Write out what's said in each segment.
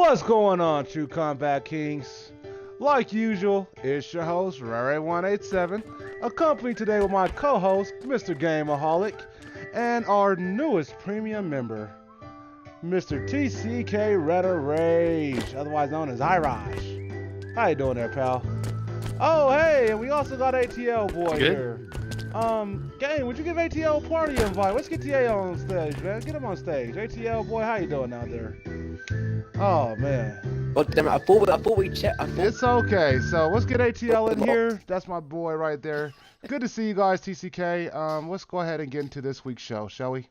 What's going on, True Combat Kings? Like usual, it's your host, Rare187, accompanied today with my co-host, Mr. Gameaholic, and our newest premium member, Mr. TCK Redder Rage, otherwise known as Iraj. How you doing there, pal? Oh, hey, and we also got ATL boy Good. here. Game, would you give ATL a party invite? Let's get TA on stage, man. Get him on stage. ATL boy, how you doing out there? Oh man. God damn it! I thought we checked. I thought. It's okay. So let's get ATL in here. That's my boy right there. Good to see you guys, TCK. Let's go ahead and get into this week's show, shall we?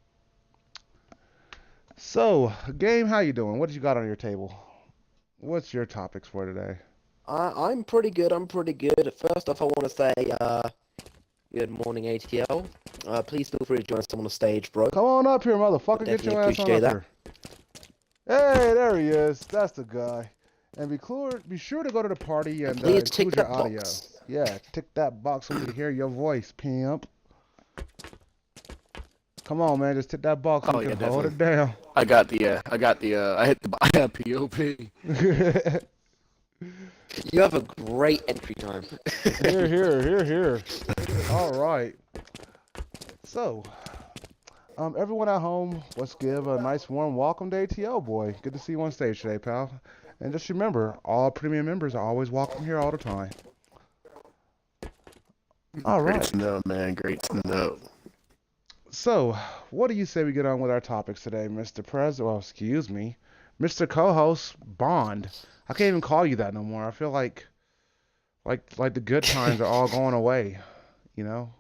So, game, how you doing? What did you got on your table? What's your topics for today? I'm pretty good. I'm pretty good. First off, I want to say, good morning, ATL. Please feel free to join us on the stage, bro. Come on up here, motherfucker. Get Definitely your ass on appreciate up that. here. Hey, there he is. That's the guy. And be sure to go to the party and Please tick include your that audio. box. Yeah, tick that box so we can hear your voice, pimp. Come on, man, just tick that box so Oh we yeah, can hold it definitely. down. I got POP. You have a great entry time. Here. All right. So, everyone at home, let's give a nice warm welcome to ATL, boy. Good to see you on stage today, pal. And just remember, all premium members are always welcome here all the time. All Great right. to know, man. Great to know. So, what do you say we get on with our topics today, Mr. President? Well, excuse me, Mr. Co-host Bond. I can't even call you that no more. I feel like the good times are all going away. You know,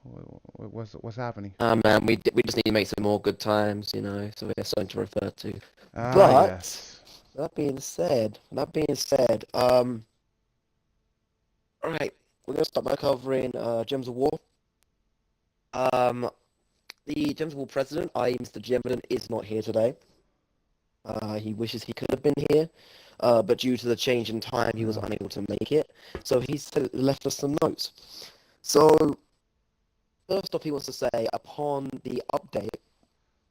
what's happening? Man, we just need to make some more good times, so we have something to refer to. Ah, But yes. that being said, all right, we're gonna start by covering Gems of War. Um, the Gems of War president, i.e. Mr. Jemison, is not here today. He wishes he could have been here, but due to the change in time, he was unable to make it. So he's left us some notes. So first off, he wants to say, upon the update,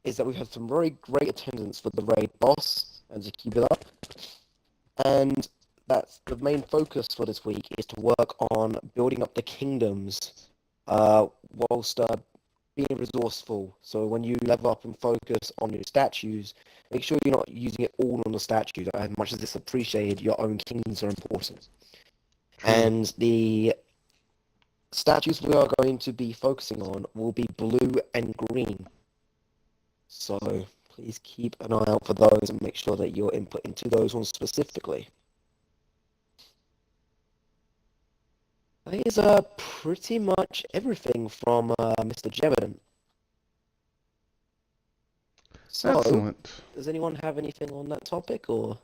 is that we had some very great attendance for the raid boss, and to keep it up. And that's the main focus for this week is to work on building up the kingdoms, whilst being resourceful. So when you level up and focus on your statues, make sure you're not using it all on the statues. As much as it's appreciated, your own kings are important. True. And the statues we are going to be focusing on will be blue and green. So please keep an eye out for those and make sure that you're input into those ones specifically. That is pretty much everything from Mr. Jemison. So, Excellent. does anyone have anything on that topic, or?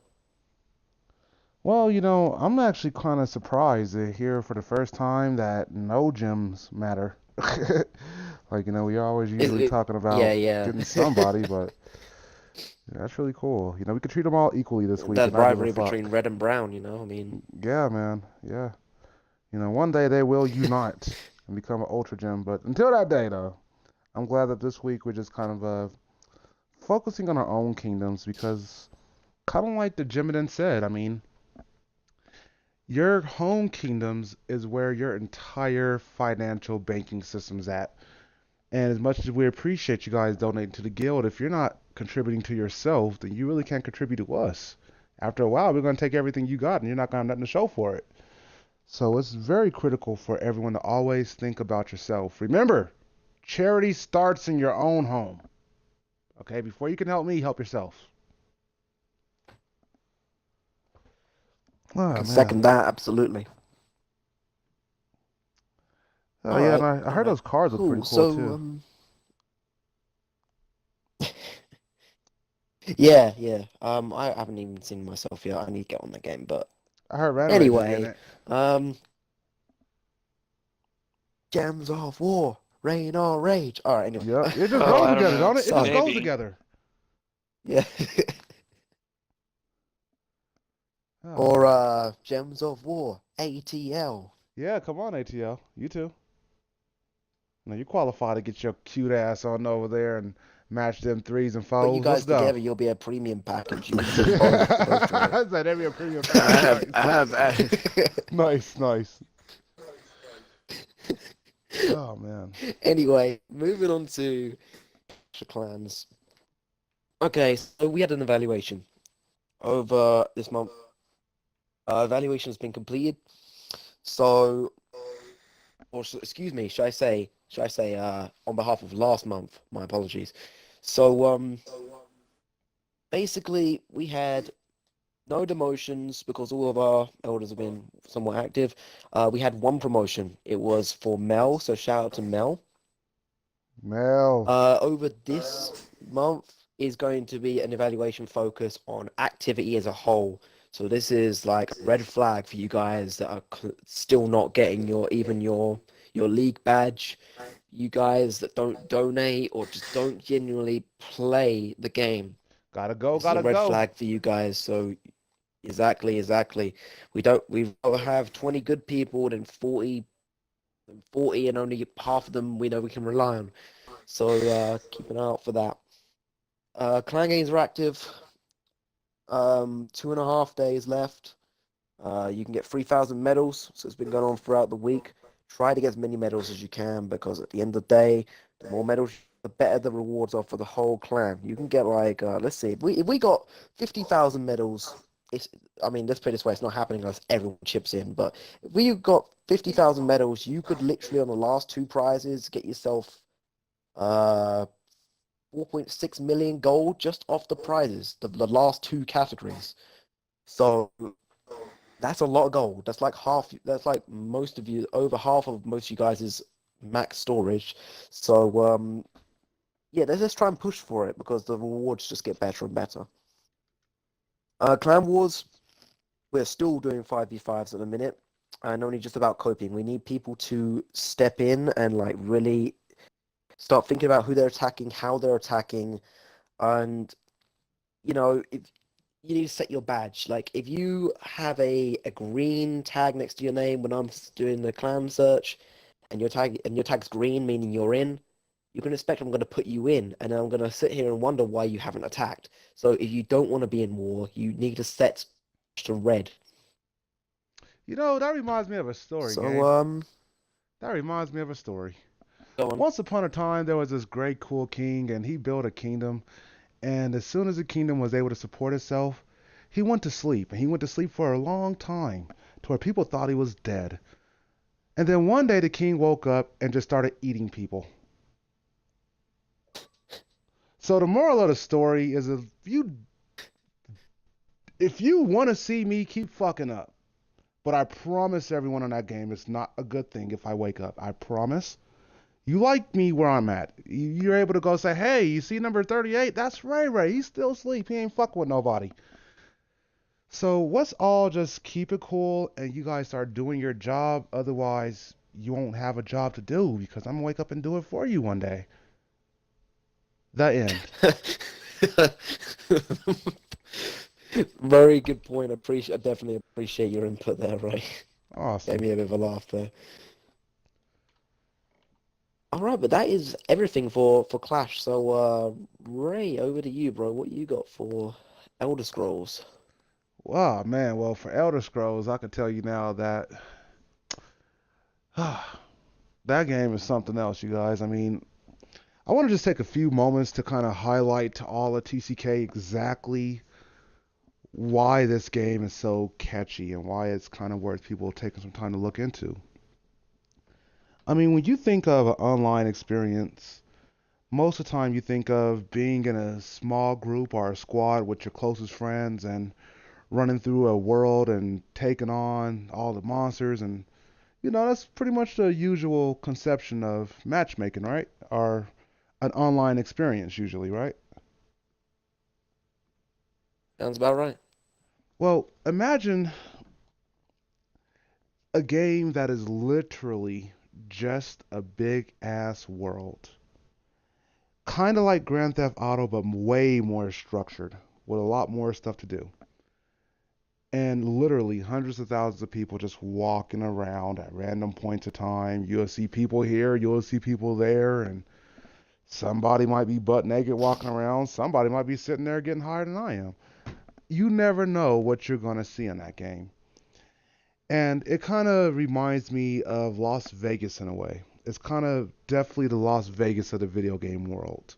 Well, I'm actually kind of surprised to hear for the first time that no gems matter. Like, we always usually talking about Yeah. getting somebody, but yeah, that's really cool. We could treat them all equally this week, That and I give a rivalry between fuck. red and brown, I mean. Yeah, man. Yeah. One day they will unite and become an Ultra Gem, but until that day, though, I'm glad that this week we're just kind of focusing on our own kingdoms because, kind of like the Jiminin said, I mean, your home kingdoms is where your entire financial banking system's at. And as much as we appreciate you guys donating to the guild, if you're not contributing to yourself, then you really can't contribute to us. After a while, we're going to take everything you got and you're not going to have nothing to show for it. So it's very critical for everyone to always think about yourself. Remember, charity starts in your own home. Okay, before you can help me, help yourself. I Oh, can man. second that, absolutely. Oh, yeah, and I heard Alright, those cards look pretty cool. cool, So, too. yeah. I haven't even seen myself yet. I need to get on the game, but I heard Red Rage is getting anyway, it. Gems of War, Rain or Rage. Alright, anyway. Yep, it just Oh, goes I don't together, know. don't it? It just goes Maybe. together. Yeah. Oh, Or Gems of War, ATL. yeah, come on, ATL. You too. Now you qualify to get your cute ass on over there and match them threes and Put you fours. Let's guys go. together, you'll be a premium package. You can see both through it. I said every premium I package. have, Nice. I have, I, Nice, nice. Oh man. Anyway, moving on to Clash of Clans. Okay, so we had an evaluation over this month. Evaluation has been completed. So, excuse me, should I say, on behalf of last month, my apologies. So, basically, we had no demotions because all of our elders have been somewhat active. We had one promotion. It was for Mel, so shout out to Mel. Mel. Over this month is going to be an evaluation focus on activity as a whole. So this is like a red flag for you guys that are still not getting your league badge. You guys that don't donate or just don't genuinely play the game. Gotta go, This is a gotta red go. flag for you guys. So exactly. We rather have 20 good people than 40 and only half of them we know we can rely on. So keep an eye out for that. Clan games are active. 2.5 days left. You can get 3,000 medals. So it's been going on throughout the week. Try to get as many medals as you can because at the end of the day, the more medals, the better the rewards are for the whole clan. You can get like, let's see, if we got 50,000 medals, I mean, let's put it this way, it's not happening unless everyone chips in. But if we got 50,000 medals, you could literally on the last two prizes get yourself uh 4.6 million gold just off the prizes, the last two categories. So that's a lot of gold. That's like half. That's like most of you, over half of most of you guys' max storage. So yeah, let's just try and push for it because the rewards just get better and better. Clan Wars, we're still doing 5v5s at the minute, and only just about coping. We need people to step in and like really start thinking about who they're attacking, how they're attacking, and if you need to set your badge. Like if you have a green tag next to your name when I'm doing the clan search, and your tag's green, meaning you're in, you can expect I'm going to put you in, and I'm going to sit here and wonder why you haven't attacked. So if you don't want to be in war, you need to set to red. That reminds me of a story, So Gabe. That reminds me of a story. go on. Once upon a time, there was this great, cool king, and he built a kingdom. And as soon as the kingdom was able to support itself, he went to sleep. And he went to sleep for a long time, to where people thought he was dead. And then one day, the king woke up and just started eating people. So the moral of the story is if you want to see me keep fucking up, but I promise everyone on that game it's not a good thing if I wake up. I promise. You like me where I'm at. You're able to go say, hey, you see number 38? That's Ray Ray. He's still asleep. He ain't fucking with nobody. So let's all just keep it cool and you guys start doing your job. Otherwise, you won't have a job to do because I'm gonna wake up and do it for you one day. The end. Very good point. I definitely appreciate your input there, Ray. Gave Awesome. me a bit of a laugh there. All right, but that is everything for Clash. So, Ray, over to you, bro. What you got for Elder Scrolls? Wow, man. Well, for Elder Scrolls, I can tell you now that that game is something else, you guys. I mean, I want to just take a few moments to kind of highlight to all of TCK exactly why this game is so catchy and why it's kind of worth people taking some time to look into. I mean, when you think of an online experience, most of the time you think of being in a small group or a squad with your closest friends and running through a world and taking on all the monsters and that's pretty much the usual conception of matchmaking, right? Or an online experience usually, right? Sounds about right. Well, imagine a game that is literally just a big ass world. Kind of like Grand Theft Auto, but way more structured, with a lot more stuff to do. And literally hundreds of thousands of people just walking around at random points of time. You'll see people here, you'll see people there, and Somebody might be butt naked walking around. Somebody might be sitting there getting higher than I am. You never know what you're going to see in that game. And it kind of reminds me of Las Vegas in a way. It's kind of definitely the Las Vegas of the video game world.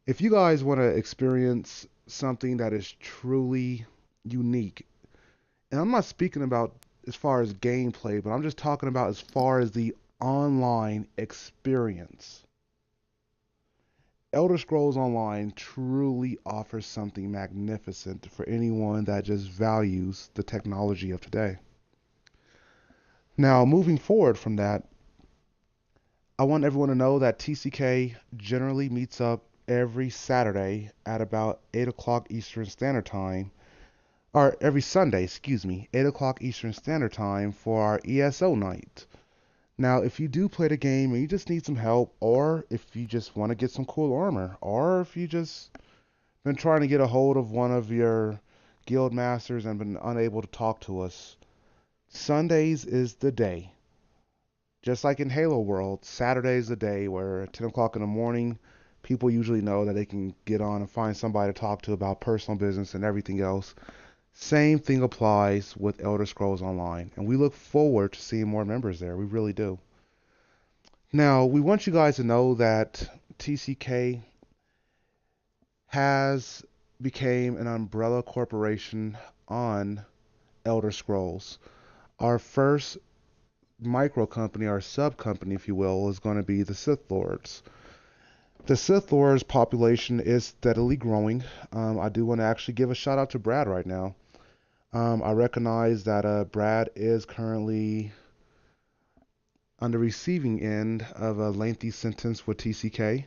If you guys want to experience something that is truly unique, and I'm not speaking about as far as gameplay, but I'm just talking about as far as the online experience. Elder Scrolls Online truly offers something magnificent for anyone that just values the technology of today. Now, moving forward from that, I want everyone to know that TCK generally meets up every Saturday at about 8 o'clock Eastern Standard Time, or every Sunday, excuse me, 8 o'clock Eastern Standard Time for our ESO night. Now, if you do play the game and you just need some help, or if you just want to get some cool armor, or if you just been trying to get a hold of one of your guild masters and been unable to talk to us, Sundays is the day. Just like in Halo World, Saturday is the day where at 10 o'clock in the morning, people usually know that they can get on and find somebody to talk to about personal business and everything else. Same thing applies with Elder Scrolls Online, and we look forward to seeing more members there. We really do. Now, we want you guys to know that TCK has became an umbrella corporation on Elder Scrolls. Our first micro company, our sub company, if you will, is going to be the Sith Lords. The Sith Lords population is steadily growing. I do want to actually give a shout out to Brad right now. I recognize that Brad is currently on the receiving end of a lengthy sentence with TCK,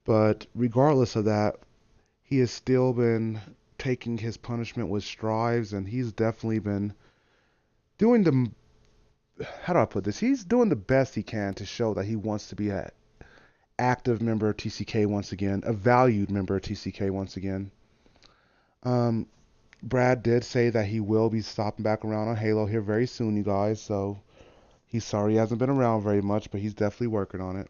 but regardless of that, he has still been taking his punishment with strides, and he's definitely been doing the, how do I put this? He's doing the best he can to show that he wants to be an active member of TCK once again, a valued member of TCK once again. Um, Brad did say that he will be stopping back around on Halo here very soon, you guys, so he's sorry he hasn't been around very much, but he's definitely working on it.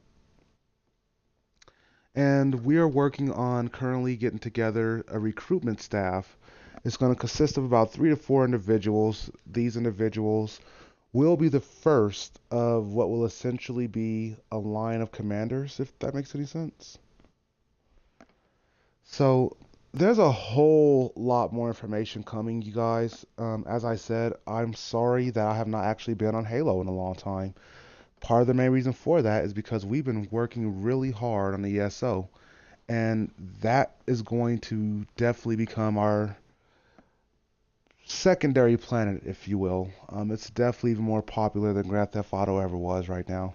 And we are working on currently getting together a recruitment staff. It's going to consist of about 3 to 4 individuals. These individuals will be the first of what will essentially be a line of commanders, if that makes any sense. So there's a whole lot more information coming, you guys. As I said, I'm sorry that I have not actually been on Halo in a long time. Part of the main reason for that is because we've been working really hard on the ESO, and that is going to definitely become our secondary planet, if you will. It's definitely even more popular than Grand Theft Auto ever was right now.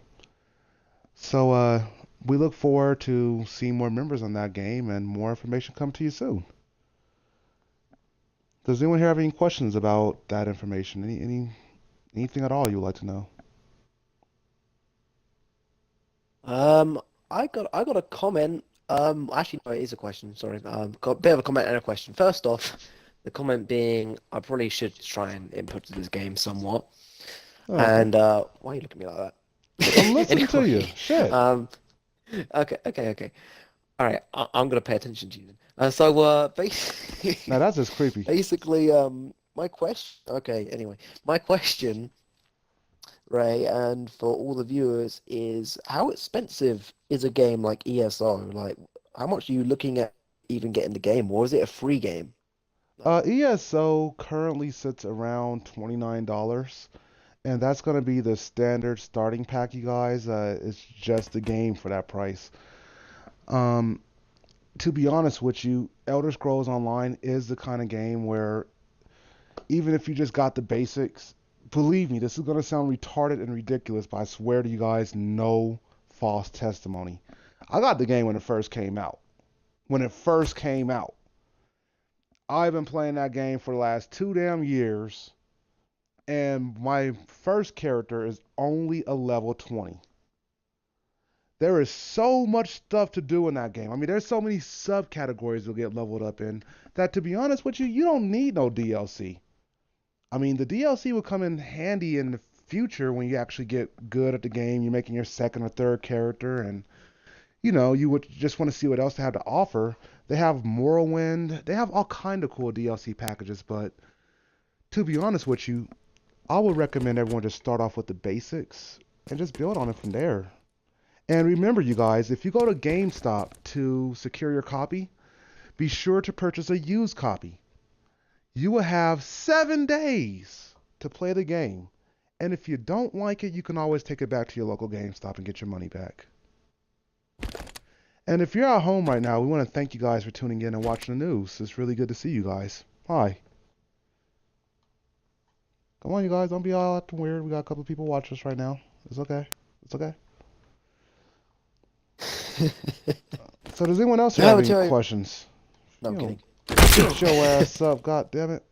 So we look forward to seeing more members on that game and more information come to you soon. Does anyone here have any questions about that information? Anything at all you would like to know? Um, I got a comment. Actually, no, it is a question. Sorry. Got a bit of a comment and a question. First off, the comment being, I probably should try and input to this game somewhat. Oh, okay. And why are you looking at me like I'm that? listening to you. Anyway, Shit. um, okay. All right, I'm gonna pay attention to you then. So Now basically, that's just creepy. basically, my question. Okay, anyway, my question, Ray, and for all the viewers is how expensive is a game like ESO? Like, how much are you looking at even getting the game, or is it a free game? Like, ESO currently sits around $29, and that's going to be the standard starting pack, you guys. It's just the game for that price. Um, to be honest with you, Elder Scrolls Online is the kind of game where even if you just got the basics, believe me, this is going to sound retarded and ridiculous, but I swear to you guys, no false testimony. I got the game when it first came out. When it first came out, I've been playing that game for the last 2 damn years, and my first character is only a level 20. There is so much stuff to do in that game. I mean, there's so many subcategories you'll get leveled up in that, to be honest with you, you don't need no DLC. I mean, the DLC will come in handy in the future when you actually get good at the game. You're making your second or third character, and you would just want to see what else they have to offer. They have Morrowind. They have all kind of cool DLC packages, but to be honest with you, I would recommend everyone just start off with the basics and just build on it from there. And remember, you guys, if you go to GameStop to secure your copy, be sure to purchase a used copy. You will have 7 days to play the game. And if you don't like it, you can always take it back to your local GameStop and get your money back. And if you're at home right now, we want to thank you guys for tuning in and watching the news. It's really good to see you guys. Hi. Come on, you guys, don't be all acting weird. We got a couple of people watching us right now. It's okay. It's okay. So does anyone else here No, have any Joe. questions? No, You I'm know, kidding. get your ass up, god damn it.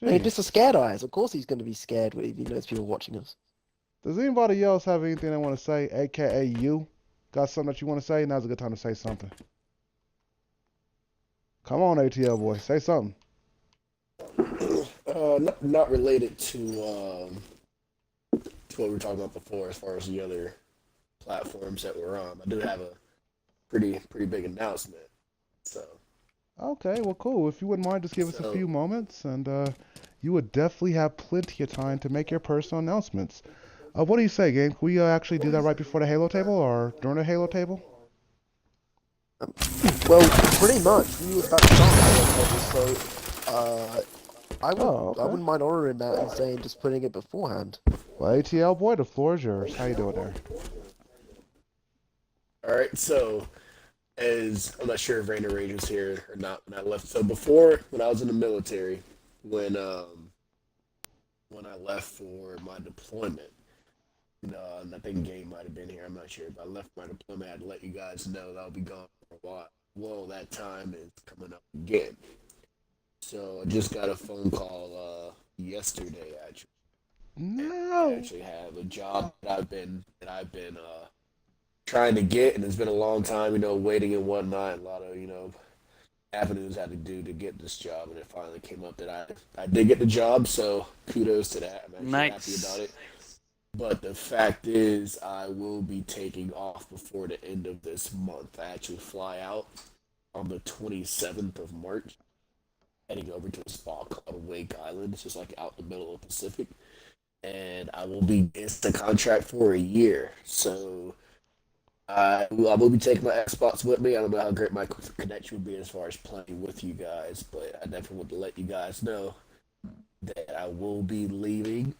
Hey, just a Jeez. scared eyes. Of course he's going to be scared if he knows people watching us. Does anybody else have anything they want to say, aka you? Got something that you want to say? Now's a good time to say something. Come on, ATL boy, say something. Not related to what we were talking about before, as far as the other platforms that we're on. I do have a pretty big announcement. So Okay, well, cool. If you wouldn't mind, just give us a so few moments, and you would definitely have plenty of time to make your personal announcements. What do you say, Game? Can we actually do that right before the Halo table or during the Halo table? Well, pretty much. We were about to start the table, so Oh, I okay. wouldn't mind ordering that and saying just putting it beforehand. Well, ATL boy, the floor is yours. How you doing there? all right, so as I'm not sure if Rainer Rage was here or not when I left. So before, when I was in the military, when um when I left for my deployment, and I think Game might have been here. I'm not sure. If I left my deployment, I had to let you guys know that I'll be gone for a while. Well, that time is coming up again. So I just got a phone call yesterday. Actually, I No. actually have a job that I've been trying to get, and it's been a long time. Waiting and whatnot. A lot of avenues I had to do to get this job, and it finally came up that I did get the job. So kudos to that. I'm actually happy about Nice. it. But the fact is, I will be taking off before the end of this month. I actually fly out on the 27th of March, heading over to a spot called Wake Island. It's just like out in the middle of the Pacific. And I will be, it's the contract for a year. So I will be taking my Xbox with me. I don't know how great my connection would be as far as playing with you guys, but I definitely want to let you guys know that I will be leaving,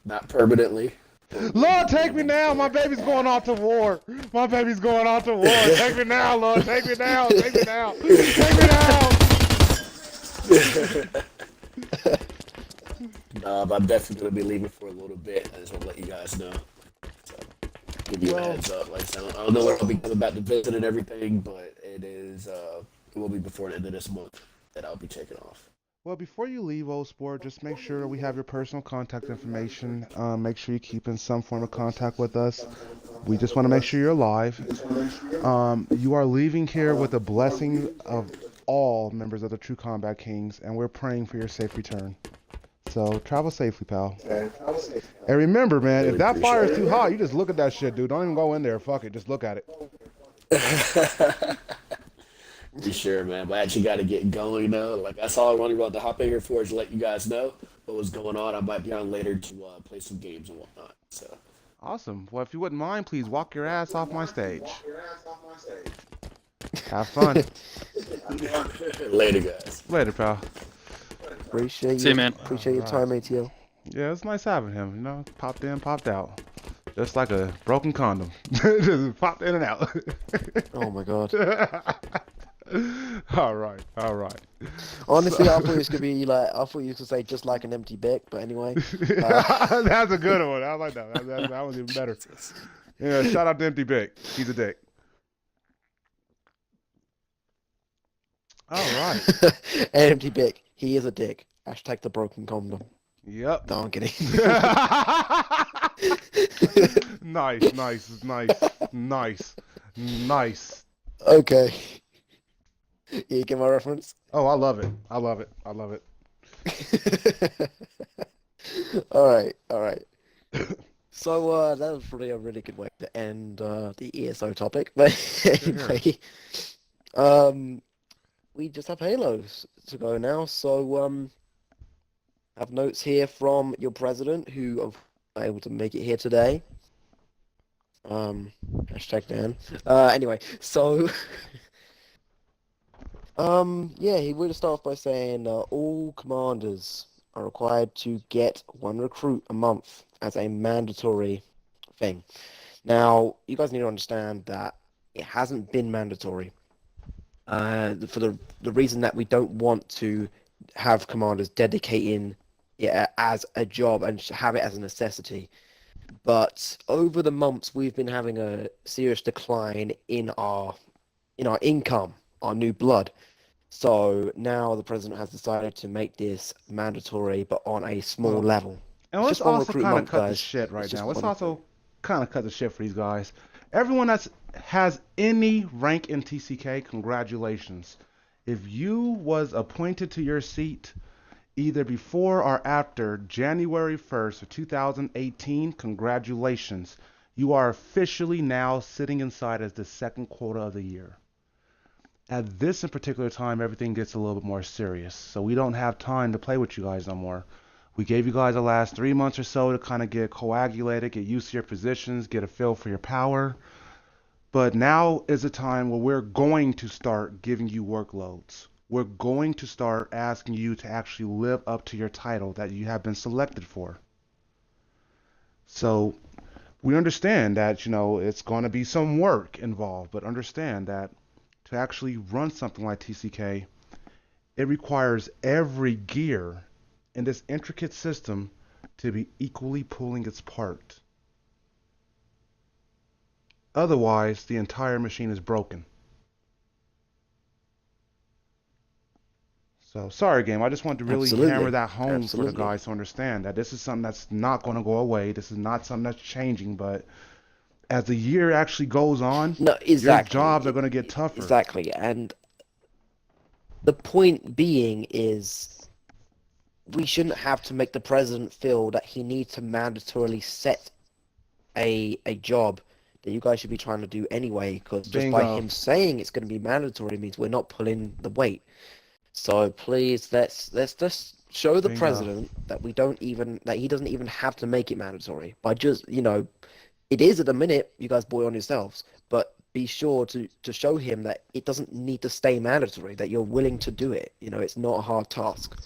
not permanently, but will be Lord, take me leaving now. My for baby's going off to war. My baby's going off to war. Take me now, Lord. Take me now. Take me now. Take me now. I'm definitely gonna be leaving for a little bit. I just want to let you guys know. So, give you a Well, heads up. Like I said, I don't know when I'll be coming back to visit and everything, but it will be before the end of this month that I'll be taking off. well, before you leave, old sport, just make sure we have your personal contact information. Make sure you keep in some form of contact with us. We just want to make sure you're alive. You are leaving here with the blessing of all members of the True Combat Kings, and we're praying for your safe return. So travel safely, pal. And remember, man, if Really that fire appreciate is too it. hot, you just look at that shit, dude. Don't even go in there. Fuck it. Just look at it. For sure, man. But I actually got to get going now. Like that's all I wanted about to hop in here for is to let you guys know what was going on. I might be on later to play some games and whatnot. So Awesome. Well, if you wouldn't mind, please walk your ass off my stage. Have fun. later, guys. Later, pal. See you, man. Appreciate your Alright. time, ATL. Yeah, it's nice having him. Popped in, popped out. Just like a broken condom. Just popped in and out. Oh my god. All right, all right. Honestly, I So, thought it was gonna be like I thought you was gonna say just like an empty beck, but anyway. Uh, that's a good one. I like that. That was even better. Yeah, shout out to Empty Big. He's a dick. All right. an empty beck. He is a dick. Hashtag the broken condom. Yep. No, I'm kidding. Nice, nice, nice, nice, nice. Okay. You get my reference? Oh, I love it. I love it. I love it. All right, all right. So that was probably a really good way to end the ESO topic. But Here. anyway, um, we just have Halos to go now. So I have notes here from your president, who was not able to make it here today. Hashtag Dan. Anyway, so yeah, he would start off by saying all commanders are required to get one recruit a month as a mandatory thing. Now, you guys need to understand that it hasn't been mandatory. For the reason that we don't want to have commanders dedicating it as a job and have it as a necessity. But over the months, we've been having a serious decline in our income, our new blood. So now the president has decided to make this mandatory, but on a small Well, level. and It's let's just one also recruit a kind of month, cut the guys. shit It's right now. just Let's one. also kind of cut the shit for these guys. Everyone that's has any rank in TCK, congratulations. If you was appointed to your seat either before or after January 1st of 2018, congratulations. You are officially now sitting inside as the second quota of the year. At this in particular time, everything gets a little bit more serious. So we don't have time to play with you guys no more. We gave you guys the last 3 months or so to kind of get coagulated, get used to your positions, get a feel for your power. But now is a time where we're going to start giving you workloads. We're going to start asking you to actually live up to your title that you have been selected for. So we understand that, it's going to be some work involved, but understand that to actually run something like TCK, it requires every gear in this intricate system to be equally pulling its part. Otherwise, the entire machine is broken. So, sorry, game. I just wanted to really hammer Absolutely. that home for the Absolutely. guys to understand that this is something that's not going to go away. This is not something that's changing. But as the year actually goes on, No, your jobs are exactly. going to get tougher. Exactly. And the point being is we shouldn't have to make the president feel that he needs to mandatorily set a job that you guys should be trying to do anyway, because just by Bingo. him saying it's going to be mandatory means we're not pulling the weight. So please, let's just show the Bingo. president that he doesn't even have to make it mandatory by just it is at the minute. You guys boy on yourselves, but be sure to show him that it doesn't need to stay mandatory. That you're willing to do it. It's not a hard task.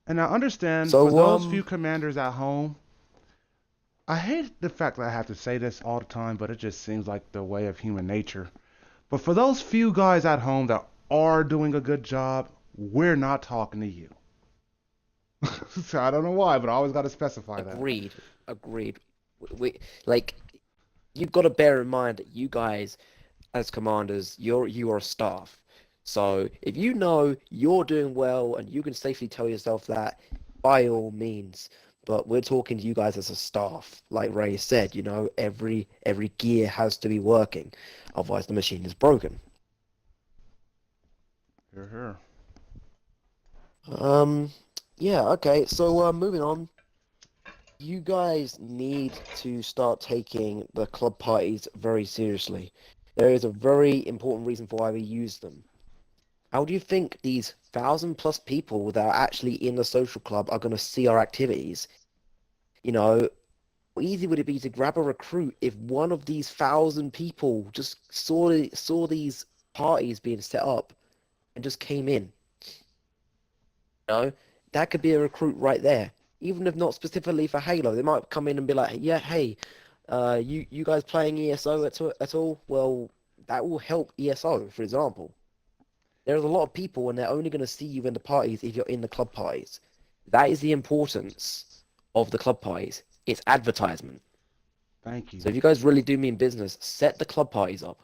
And I understand for So those few commanders at home, I hate the fact that I have to say this all the time, but it just seems like the way of human nature. But for those few guys at home that are doing a good job, we're not talking to you. So I don't know why, but I always got to specify that. agreed, agreed. We like you've got to bear in mind that you guys as commanders, you are staff. So if you know you're doing well and you can safely tell yourself that, by all means. But we're talking to you guys as a staff. Like Ray said, every gear has to be working, otherwise the machine is broken. Here, here. Um, yeah, okay. So moving on, you guys need to start taking the club parties very seriously. There is a very important reason for why we use them. How do you think these 1,000+ people that are actually in the social club are going to see our activities? How easy would it be to grab a recruit if one of these 1,000 people just saw these parties being set up and just came in? know, that could be a recruit right there. Even if not specifically for Halo, they might come in and be like, yeah, hey, you guys playing ESO at all? Well, that will help ESO, for example. There's a lot of people and they're only going to see you in the parties if you're in the club parties. That is the importance of the club parties. It's advertisement. Thank you. So if you guys really do mean business, set the club parties up.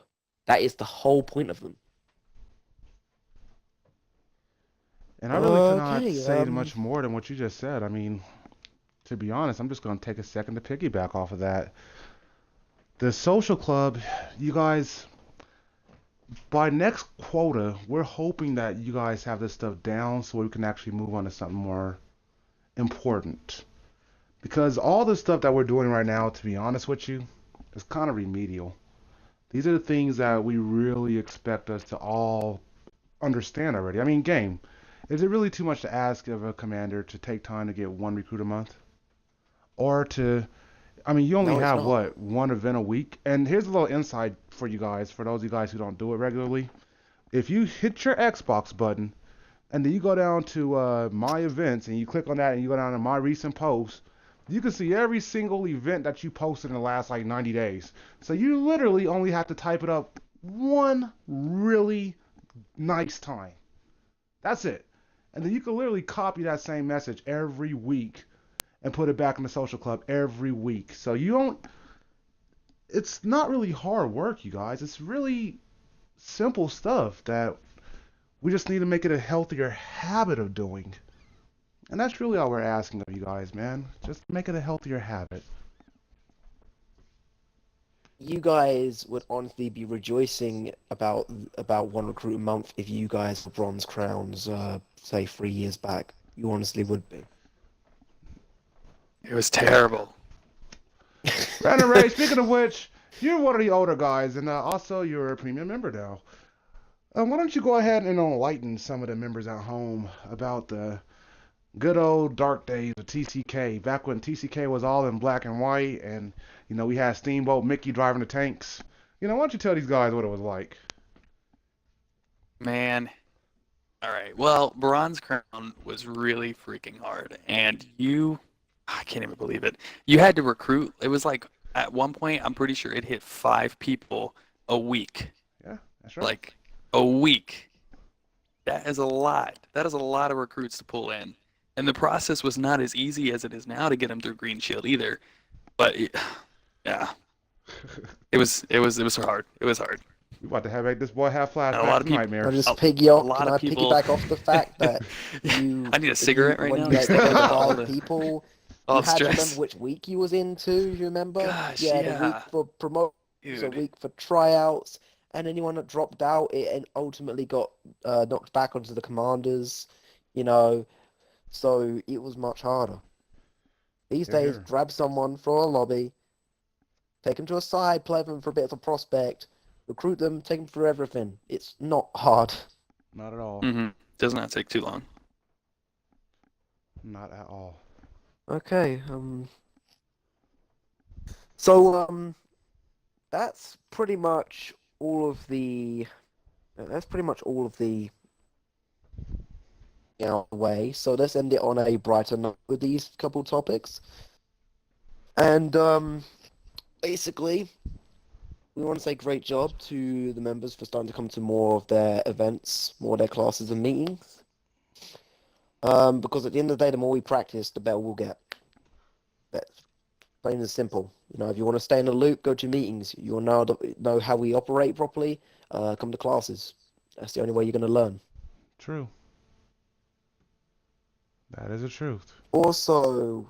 That is the whole point of them. And I really cannot Okay, say much more than what you just said. I mean, to be honest, I'm just going to take a second to piggyback off of that. The social club, you guys, by next quota, we're hoping that you guys have this stuff down so we can actually move on to something more important. Because all the stuff that we're doing right now, to be honest with you, is kind of remedial. These are the things that we really expect us to all understand already. I mean, game, is it really too much to ask of a commander to take time to get one recruit a month? Or to, I mean, you only No, it's have not. what, one event a week? And here's a little insight for you guys, for those of you guys who don't do it regularly. If you hit your Xbox button and then you go down to my events and you click on that and you go down to my recent posts, you can see every single event that you posted in the last like 90 days. So you literally only have to type it up one really nice time. That's it. And then you can literally copy that same message every week and put it back in the social club every week. So you don't, it's not really hard work, you guys. It's really simple stuff that we just need to make it a healthier habit of doing. And that's really all we're asking of you guys, man. Just make it a healthier habit. You guys would honestly be rejoicing about one recruit a month if you guys were bronze crowns, say 3 years back. You honestly would be. It was terrible. Brandon Ray, speaking of which, you're one of the older guys, and also you're a premium member now. Why don't you go ahead and enlighten some of the members at home about the good old dark days of TCK, back when TCK was all in black and white, and we had Steamboat Mickey driving the tanks. Why don't you tell these guys what it was like? Man. All right. Well, Bronze Crown was really freaking hard. And I can't even believe it. You had to recruit. It was like, at one point, I'm pretty sure it hit 5 people a week. Yeah, that's right. Like, a week. That is a lot. That is a lot of recruits to pull in. And the process was not as easy as it is now to get them through Green Shield either. But yeah, it was hard. It was hard. We about to make this boy have And a flashbacks lot of and people, nightmares. Can I just a lot can of I people. piggyback off the fact that you, I need a cigarette right when now. you guys got All all the people, all you the had to stress. remember which week you was in too. You remember? Gosh, You had a week yeah, for promotions, a dude. week for tryouts, and anyone that dropped out, it and ultimately got knocked back onto the commanders. You know, so it was much harder. These Here, days, here. grab someone from a lobby, take them to a side, play them for a bit of a prospect, recruit them, take them through everything. It's not hard. Not at all. Does not take too long. Not at all. Okay, so that's pretty much all of the way. So let's end it on a brighter note with these couple topics. And basically, we want to say great job to the members for starting to come to more of their events, more of their classes and meetings. Because at the end of the day, the more we practice, the better we'll get. That's plain and simple. If you want to stay in the loop, go to meetings. You want to know how we operate properly, come to classes. That's the only way you're going to learn. True. That is the truth. Also,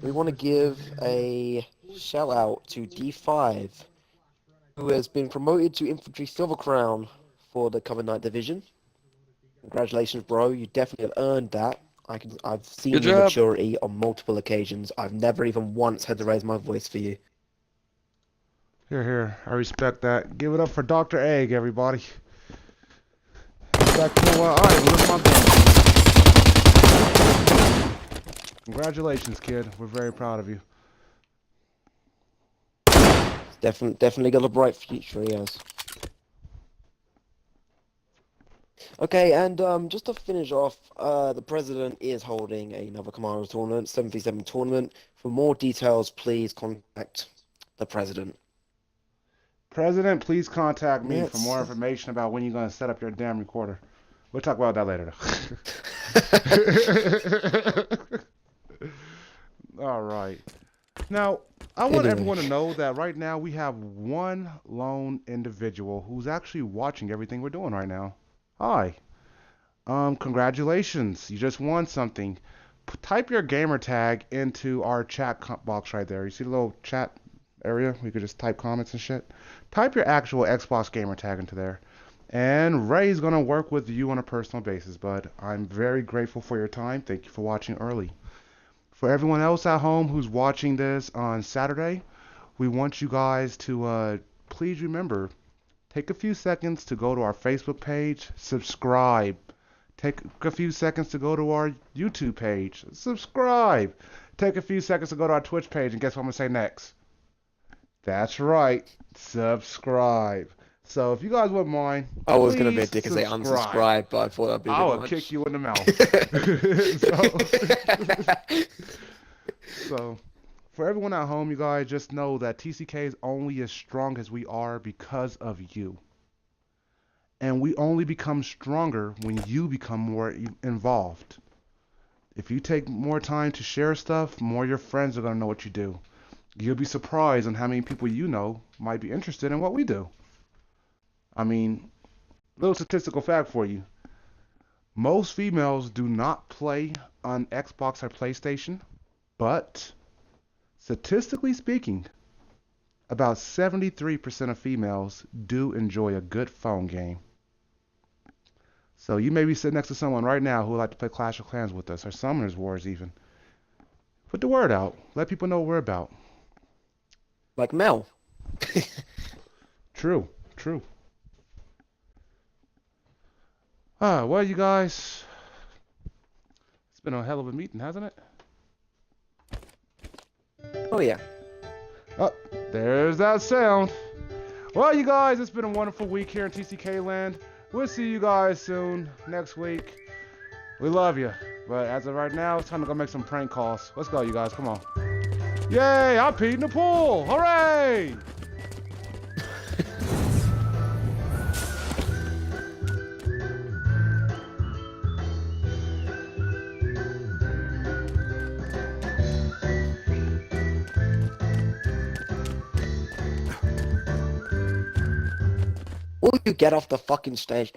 we want to give a shout out to D5, who has been promoted to Infantry Silver Crown for the Cover Night Division. Congratulations, bro. You definitely have earned that. I've seen Good your job. maturity on multiple occasions. I've never even once had to raise my voice for you. Here, here. I respect that. Give it up for Dr. Egg, everybody. Back to I lift my gun. Congratulations, kid. We're very proud of you. Definitely got a bright future, he has. Okay, and just to finish off, the president is holding another Commanders tournament, 7v7 tournament. For more details, please contact the president. President, please contact me for Yes. more information about when you're going to set up your damn recorder. We'll talk about that later, though. All right. Now, I want everyone to know that right now we have one lone individual who's actually watching everything we're doing right now. Hi. Congratulations. You just won something. Type your gamer tag into our chat box right there. You see the little chat area? We could just type comments and shit. Type your actual Xbox gamer tag into there. And Ray's going to work with you on a personal basis, bud. I'm very grateful for your time. Thank you for watching early. For everyone else at home who's watching this on Saturday, we want you guys to please remember, take a few seconds to go to our Facebook page, subscribe. Take a few seconds to go to our YouTube page, subscribe. Take a few seconds to go to our Twitch page, and guess what I'm going to say next? That's right, subscribe. So if you guys wouldn't mind, I was going to be a please dick and say subscribe. unsubscribe, but I thought that'd be a I bit will much. kick you in the mouth. So, for everyone at home, you guys just know that TCK is only as strong as we are because of you. And we only become stronger when you become more involved. If you take more time to share stuff, more your friends are going to know what you do. You'll be surprised on how many people you know might be interested in what we do. I mean, little statistical fact for you. Most females do not play on Xbox or PlayStation, but statistically speaking, about 73% of females do enjoy a good phone game. So you may be sitting next to someone right now who would like to play Clash of Clans with us, or Summoners Wars even. Put the word out. Let people know what we're about. Like Mel. True. Well, you guys, it's been a hell of a meeting, hasn't it? Oh, yeah. Oh, there's that sound. Well, you guys, it's been a wonderful week here in TCK land. We'll see you guys soon, next week. We love you. But as of right now, it's time to go make some prank calls. Let's go, you guys. Come on. Yay, I peed in the pool. Hooray! Will you get off the fucking stage?